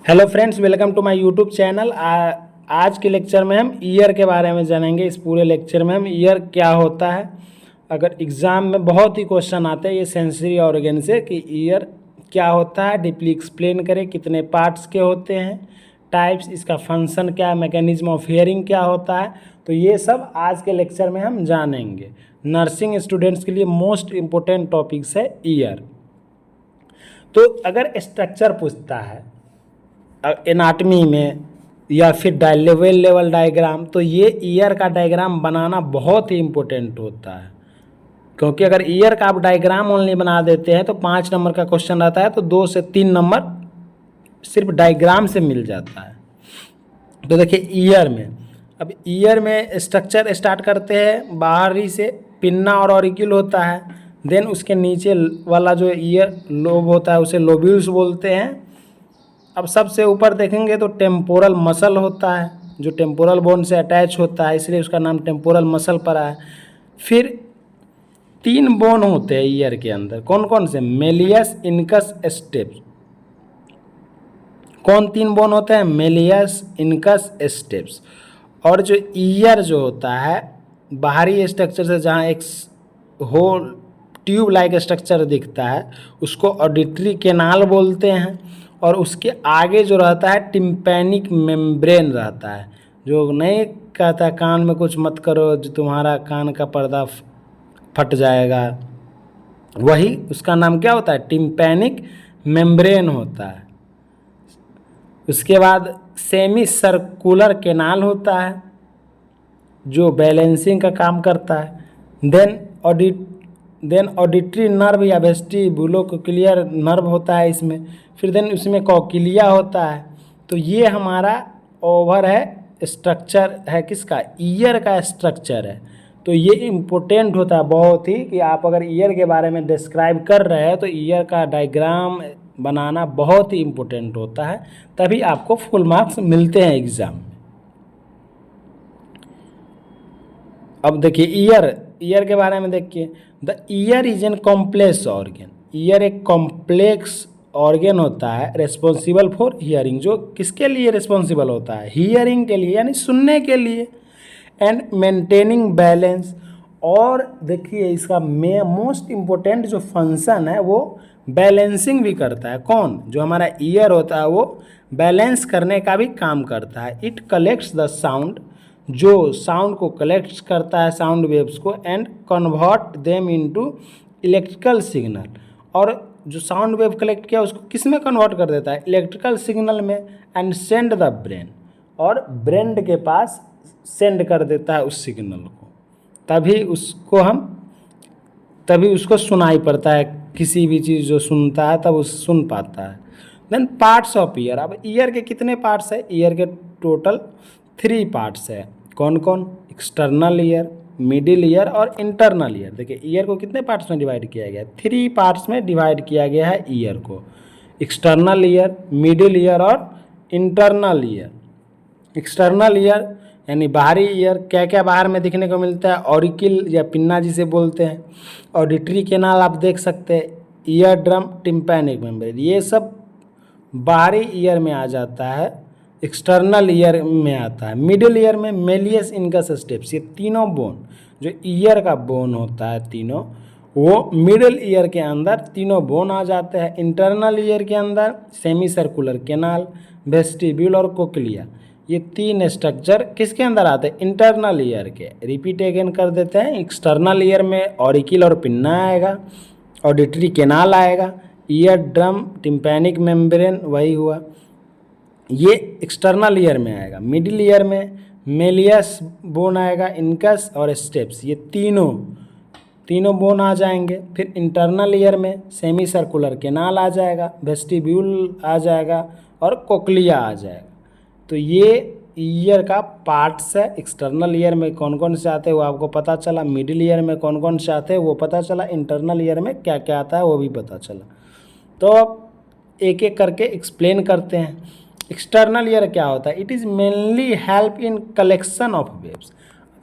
Hello friends, welcome to my YouTube channel. आज के lecture में हम ईयर के बारे में जानेंगे। इस पूरे लेक्चर में हम ईयर क्या होता है, अगर एग्ज़ाम में बहुत ही क्वेश्चन आते हैं ये सेंसरी ऑर्गन से कि ईयर क्या होता है, डीपली एक्सप्लेन करें, कितने पार्ट्स के होते हैं, टाइप्स, इसका फंक्शन क्या है, मैकेनिज्म ऑफ हियरिंग क्या होता है। तो ये सब आज के लेक्चर में हम जानेंगे। नर्सिंग स्टूडेंट्स के लिए मोस्ट इम्पोर्टेंट टॉपिक्स है ईयर। तो अगर स्ट्रक्चर पूछता है एनाटमी में या फिर लेवल डायग्राम, तो ये ईयर का डायग्राम बनाना बहुत ही इम्पोर्टेंट होता है, क्योंकि अगर ईयर का आप डायग्राम ओनली बना देते हैं तो 5 नंबर का क्वेश्चन रहता है, तो 2 से 3 नंबर सिर्फ डायग्राम से मिल जाता है। तो देखिए ईयर में, अब ईयर में स्ट्रक्चर स्टार्ट करते हैं बाहरी से, पिन्ना और ऑरिक्यूल होता है। देन उसके नीचे वाला जो ईयर लोब होता है उसे लोब्यूल्स बोलते हैं। अब सबसे ऊपर देखेंगे तो टेम्पोरल मसल होता है जो टेम्पोरल बोन से अटैच होता है, इसलिए उसका नाम टेम्पोरल मसल पड़ा है। फिर 3 बोन होते हैं ईयर के अंदर, कौन कौन से? Méliès, incus, steps. कौन 3 बोन होते हैं? Méliès, incus, steps. और जो ईयर जो होता है बाहरी स्ट्रक्चर से, जहाँ एक होल ट्यूब लाइक स्ट्रक्चर दिखता है उसको ऑडिटरी केनाल बोलते हैं। और उसके आगे जो रहता है टिम्पैनिक मेम्ब्रेन रहता है, जो नहीं कहता कान में कुछ मत करो जो तुम्हारा कान का पर्दा फट जाएगा, वही उसका नाम क्या होता है? टिम्पैनिक मेम्ब्रेन होता है। उसके बाद सेमी सर्कुलर केनाल होता है जो बैलेंसिंग का काम करता है। देन ऑडिटरी नर्व या वेस्टिबुलोकोक्लियर नर्व होता है इसमें। फिर देन उसमें कॉक्लिया होता है। तो ये हमारा ओवर है स्ट्रक्चर है किसका? ईयर का स्ट्रक्चर है। तो ये इम्पोर्टेंट होता है बहुत ही कि आप अगर ईयर के बारे में डिस्क्राइब कर रहे हैं तो ईयर का डायग्राम बनाना बहुत ही इम्पोर्टेंट होता है, तभी आपको फुल मार्क्स मिलते हैं एग्ज़ाम में। अब देखिए ईयर के बारे में देखिए, the year is an complex organ. Year एक कॉम्प्लेक्स ऑर्गन होता है रेस्पॉन्सिबल फॉर हियरिंग। जो किसके लिए रिस्पॉन्सिबल होता है? हियरिंग के लिए, यानी सुनने के लिए। And maintaining balance. और देखिए इसका मोस्ट इम्पोर्टेंट जो फंक्शन है वो बैलेंसिंग भी करता है। कौन? जो हमारा ईयर होता है वो बैलेंस करने का भी काम करता है। इट कलेक्ट्स द साउंड, जो साउंड को कलेक्ट करता है, साउंड वेव्स को, and convert them into electrical signal. और जो साउंड वेव कलेक्ट किया उसको किस में कन्वर्ट कर देता है? इलेक्ट्रिकल सिग्नल में। एंड सेंड द ब्रेन, और ब्रेन के पास सेंड कर देता है उस सिग्नल को, तभी उसको सुनाई पड़ता है। किसी भी चीज़ जो सुनता है तब उस सुन पाता है। Then parts of ear. अब ईयर के कितने पार्ट्स है? ईयर के टोटल 3 पार्ट्स है। कौन कौन? एक्सटर्नल ईयर, मिडिल ईयर और इंटरनल ईयर। देखिए ईयर को कितने पार्ट्स में डिवाइड किया गया है? 3 पार्ट्स में डिवाइड किया गया है ईयर को। एक्सटर्नल ईयर, मिडिल ईयर और इंटरनल ईयर। एक्सटर्नल ईयर यानी बाहरी ईयर, क्या क्या बाहर में दिखने को मिलता है? ऑरिकिल या पिन्ना जिसे बोलते हैं। ऑडिटरी केनाल आप देख सकते हैं, ईयर ड्रम, टिम्पैनिक मेम्ब्रेन, ये सब बाहरी ईयर में आ जाता है, एक्सटर्नल ईयर में आता है। मिडिल ईयर में मेलियस, इनकस, स्टेप्स, ये तीनों बोन जो ईयर का बोन होता है तीनों, वो मिडिल ईयर के अंदर तीनों बोन आ जाते हैं। इंटरनल ईयर के अंदर सेमी सर्कुलर केनाल, वेस्टिब्यूल और कोक्लिया, ये 3 स्ट्रक्चर किसके अंदर आते हैं? इंटरनल ईयर के। रिपीट अगेन कर देते हैं। एक्सटर्नल ईयर में ऑरिकिल और पिन्ना आएगा, ऑडिटरी केनाल आएगा, ईयर ड्रम, टिम्पैनिक मेम्ब्रेन, वही हुआ, ये एक्सटर्नल ईयर में आएगा। मिडिल ईयर में मेलियस बोन आएगा, इनकस और स्टेप्स, ये तीनों बोन आ जाएंगे। फिर इंटरनल ईयर में सेमी सर्कुलर केनाल आ जाएगा, वेस्टिब्यूल आ जाएगा और कोक्लिया आ जाएगा। तो ये ईयर का पार्ट्स है। एक्सटर्नल ईयर में कौन कौन से आते हैं वो आपको पता चला, मिडिल ईयर में कौन कौन से आते हैं वो पता चला, इंटरनल ईयर में क्या क्या आता है वो भी पता चला। तो अब एक एक करके एक्सप्लेन करते हैं। एक्सटर्नल ईयर क्या होता है? It is mainly help in collection of waves.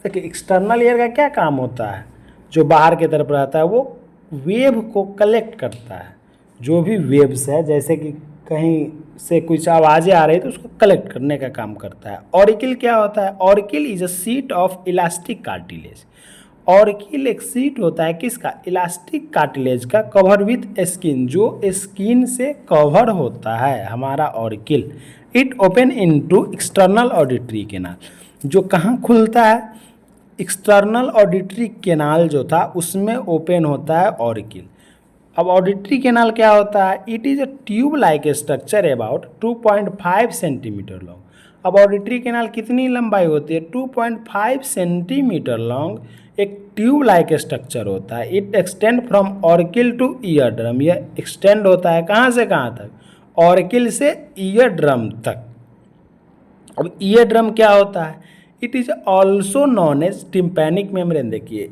देखिए एक्सटर्नल ईयर का क्या काम होता है? जो बाहर की तरफ रहता है वो वेव को कलेक्ट करता है। जो भी वेव्स है, जैसे कि कहीं से कुछ आवाज़ें आ रही है तो उसको कलेक्ट करने का काम करता है। ऑरिकिल क्या होता है? Auricle is a sheet of elastic cartilage. Auricle एक सीट होता है किसका? इलास्टिक कार्टिलेज का, कवर विथ स्किन, जो स्किन से कवर होता है हमारा auricle. It open into external auditory canal, जो कहाँ खुलता है? एक्सटर्नल ऑडिटरी कैनाल जो था उसमें ओपन होता है ऑरिकिल। अब ऑडिटरी कैनाल क्या होता है? It is a tube like structure about 2.5 centimetre long. अब ऑडिटरी कैनाल कितनी लंबाई होती है? 2.5 सेंटीमीटर लॉन्ग एक ट्यूब लाइक स्ट्रक्चर होता है। It extend from auricle to ear drum. यह एक्सटेंड होता है कहाँ से कहाँ तक? ऑरिकिल से ईयर ड्रम तक। अब ईयर ड्रम क्या होता है? It is also known as tympanic membrane. देखिए,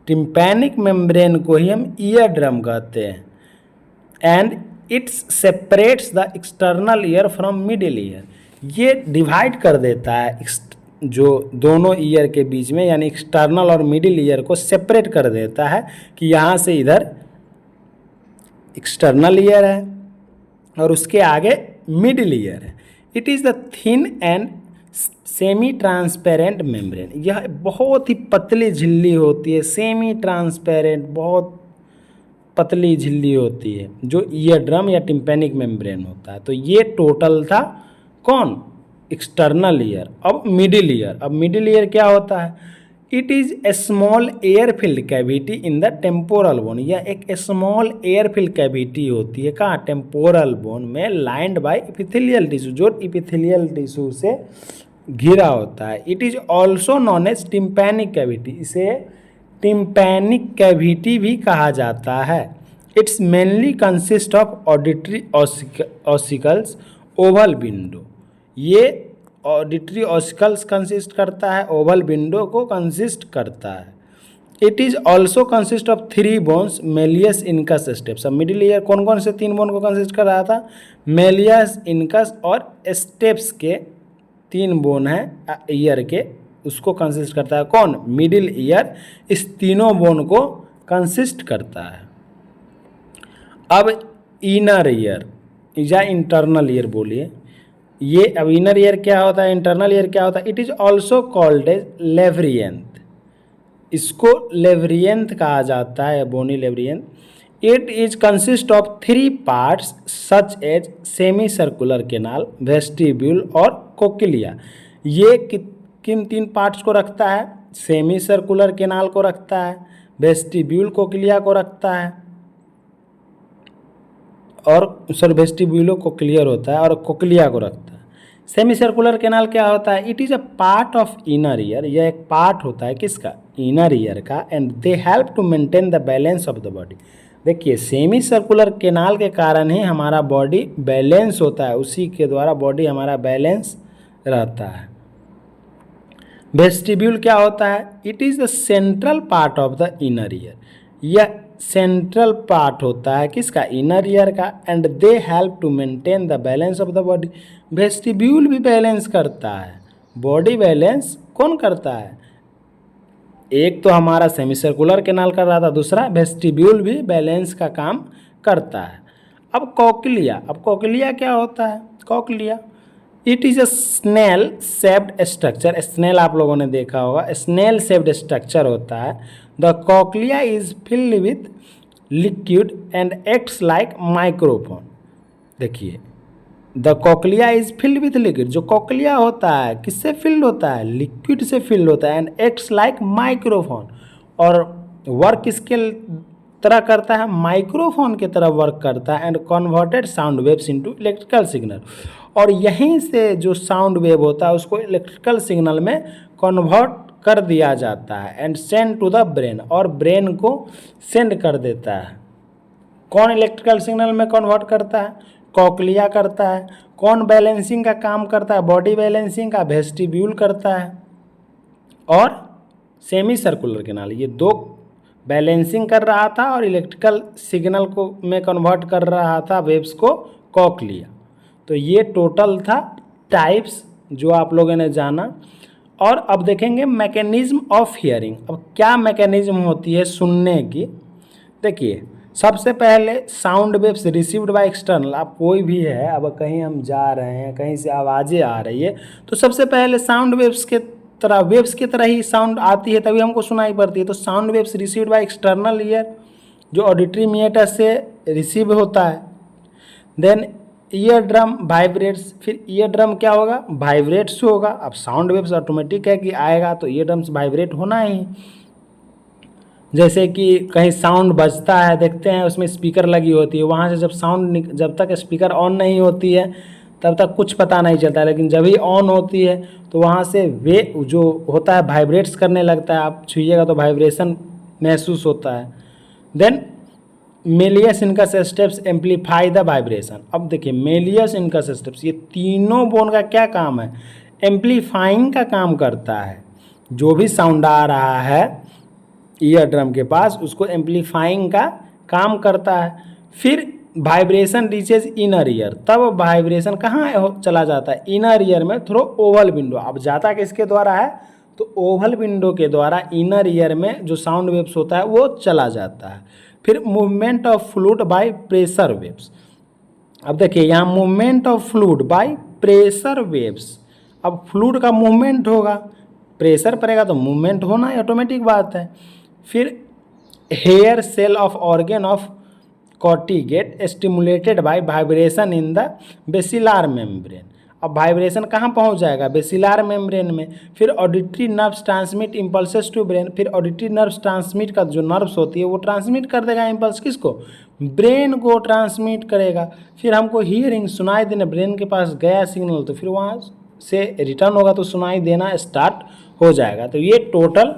टिम्पैनिक मेम्ब्रेन को ही हम ईयर ड्रम कहते हैं। And its separates the external ear from middle ear. ये डिवाइड कर देता है जो दोनों ईयर के बीच में, यानी एक्सटर्नल और मिडिल ईयर को सेपरेट कर देता है कि यहाँ से इधर एक्सटर्नल ईयर है और उसके आगे मिडिल ईयर है। It is the thin and semi transparent membrane. यह बहुत ही पतली झिल्ली होती है, सेमी ट्रांसपेरेंट, बहुत पतली झिल्ली होती है, जो ईयर ड्रम या टिम्पैनिक मेम्ब्रेन होता है। तो ये टोटल था कौन? External ear. अब मिडिल ईयर। अब मिडिल ईयर क्या होता है? It is a small air filled cavity in the temporal bone. यह एक स्मॉल एयर फिल्ड कैविटी होती है कहाँ? टेम्पोरल बोन में, लाइंड बाय इपिथेलियल टिश्यू, जो इपिथेलियल टिश्यू से घिरा होता है। It is also known as tympanic cavity. इसे टिम्पैनिक कैविटी भी कहा जाता है। It's mainly consist of auditory ossicles Oval window. ये ऑडिटरी ऑसिकल्स कंसिस्ट करता है, ओवल विंडो को कंसिस्ट करता है। It is also consist of 3 bones, Méliès, incus, steps. अब मिडिल ईयर कौन कौन से 3 बोन को कंसिस्ट कर रहा था? मेलियस, इनकस और स्टेप्स के 3 बोन हैं ईयर के, उसको कंसिस्ट करता है कौन? मिडिल ईयर इस तीनों बोन को कंसिस्ट करता है। अब इनर ईयर या इंटरनल ईयर बोलिए, ये अब इनर ईयर क्या होता है, इंटरनल ईयर क्या होता है? It is also called as labyrinth. इसको लेवरियंथ कहा जाता है, bony labyrinth. It is consist of 3 parts such as semi circular canal, vestibule और कोक्लिया। ये किन 3 पार्ट्स को रखता है? सेमी सर्कुलर कैनाल को रखता है, वेस्टिब्यूल कोक्लिया को रखता है, और वेस्टिब्यूलो कोक्लियर होता है और कोक्लिया को रखता है। सेमी सर्कुलर कैनाल क्या होता है? It is a part of inner ear. यह एक पार्ट होता है किसका? इनर ईयर का। And they help to maintain the balance of the body. देखिए, सेमी सर्कुलर कैनाल के कारण ही हमारा बॉडी बैलेंस होता है, उसी के द्वारा बॉडी हमारा बैलेंस रहता है। वेस्टिब्यूल क्या होता है? It is the central part of the inner ear. यह सेंट्रल पार्ट होता है किसका? इनर ईयर का। And they help to maintain the balance of the body. Vestibule भी बैलेंस करता है। बॉडी बैलेंस कौन करता है? एक तो हमारा सेमी सर्कुलर कैनाल कर रहा था, दूसरा वेस्टिब्यूल भी बैलेंस का काम करता है। अब कोक्लिया। अब कोक्लिया क्या होता है? Cochlea it is a snail shaped structure. Snail आप लोगों ने देखा होगा, स्नेल शेप्ड स्ट्रक्चर होता है। The cochlea is filled with liquid and acts like microphone. देखिए, the cochlea is filled with liquid. जो कोक्लिया होता है किससे फिल्ड होता है? लिक्विड से फिल्ड होता है। एंड एक्ट्स लाइक माइक्रोफोन, और वर्क किसके तरह करता है? माइक्रोफोन की तरह वर्क करता है। And converted sound waves into electrical signal, और यहीं से जो साउंड वेव होता है उसको इलेक्ट्रिकल सिग्नल में कन्वर्ट कर दिया जाता है। And send to the brain, और ब्रेन को सेंड कर देता है। कौन इलेक्ट्रिकल सिग्नल में कन्वर्ट करता है? कोक्लिया करता है। कौन बैलेंसिंग का काम करता है? बॉडी बैलेंसिंग का वेस्टिब्यूल करता है, और सेमी सर्कुलर कैनाल, ये 2 बैलेंसिंग कर रहा था और इलेक्ट्रिकल सिग्नल को में कन्वर्ट कर रहा था वेव्स को, कोक्लिया। तो ये टोटल था टाइप्स जो आप लोगों ने जाना। और अब देखेंगे मैकेनिज्म ऑफ हियरिंग। अब क्या मैकेनिज्म होती है सुनने की? देखिए, सबसे पहले sound waves received by external, आप कोई भी है, अब कहीं हम जा रहे हैं, कहीं से आवाज़ें आ रही है, तो सबसे पहले साउंड वेव्स के तरह, वेव्स की तरह ही साउंड आती है, तभी हमको सुनाई पड़ती है। तो sound waves received by external ear, जो ऑडिटरी मीटर से रिसीव होता है। देन ईयर ड्रम वाइब्रेट्स, फिर ईयर ड्रम क्या होगा, वाइब्रेट्स होगा। अब साउंड वेव्स ऑटोमेटिक है कि आएगा तो ईयर ड्रम्स वाइब्रेट होना ही। जैसे कि कहीं साउंड बजता है, देखते हैं उसमें स्पीकर लगी होती है, वहाँ से जब साउंड, जब तक स्पीकर ऑन नहीं होती है तब तक कुछ पता नहीं चलता, लेकिन जब ही ऑन होती है तो वहाँ से वे जो होता है वाइब्रेट्स करने लगता है, आप छुइएगा तो वाइब्रेशन महसूस होता है। Then malleus incus stapes amplify the vibration. अब देखिए मेलियस इनकस स्टेप्स, ये तीनों बोन का क्या काम है, एम्पलीफाइंग का काम करता है। जो भी साउंड आ रहा है ईयर ड्रम के पास, उसको एम्पलीफाइंग का काम करता है। फिर वाइब्रेशन रीचेज इनर ईयर, तब वाइब्रेशन कहाँ चला जाता है, इनर ईयर में थ्रू ओवल विंडो। अब जाता किसके द्वारा है, तो ओवल विंडो के द्वारा इनर ईयर में जो साउंड वेव्स होता है वो चला जाता है। फिर movement of fluid by pressure waves. अब देखिए यहाँ movement of fluid by pressure waves, अब फ्लूइड का मूवमेंट होगा, प्रेशर पड़ेगा तो मूवमेंट होना ही ऑटोमेटिक बात है। फिर hair cell of organ of Corti stimulated by vibration in the basilar membrane. अब वाइब्रेशन कहाँ पहुँच जाएगा, बेसिलार मेम्ब्रेन में। फिर auditory nerves transmit impulses to brain, फिर ऑडिटरी नर्व्स ट्रांसमिट का जो नर्व्स होती है वो ट्रांसमिट कर देगा इम्पल्स, किसको, ब्रेन को ट्रांसमिट करेगा। फिर हमको हियरिंग, सुनाई देना, ब्रेन के पास गया सिग्नल तो फिर वहाँ से रिटर्न होगा तो सुनाई देना स्टार्ट हो जाएगा। तो ये टोटल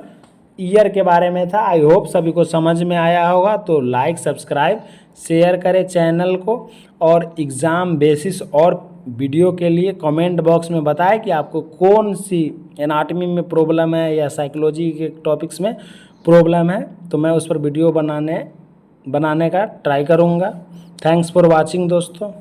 ईयर के बारे में था। आई होप सभी को समझ में आया होगा। तो लाइक, सब्सक्राइब, शेयर करें चैनल को, और एग्ज़ाम बेसिस और वीडियो के लिए कमेंट बॉक्स में बताएं कि आपको कौन सी एनाटॉमी में प्रॉब्लम है या साइकोलॉजी के टॉपिक्स में प्रॉब्लम है, तो मैं उस पर वीडियो बनाने का ट्राई करूँगा। थैंक्स फॉर वॉचिंग दोस्तों।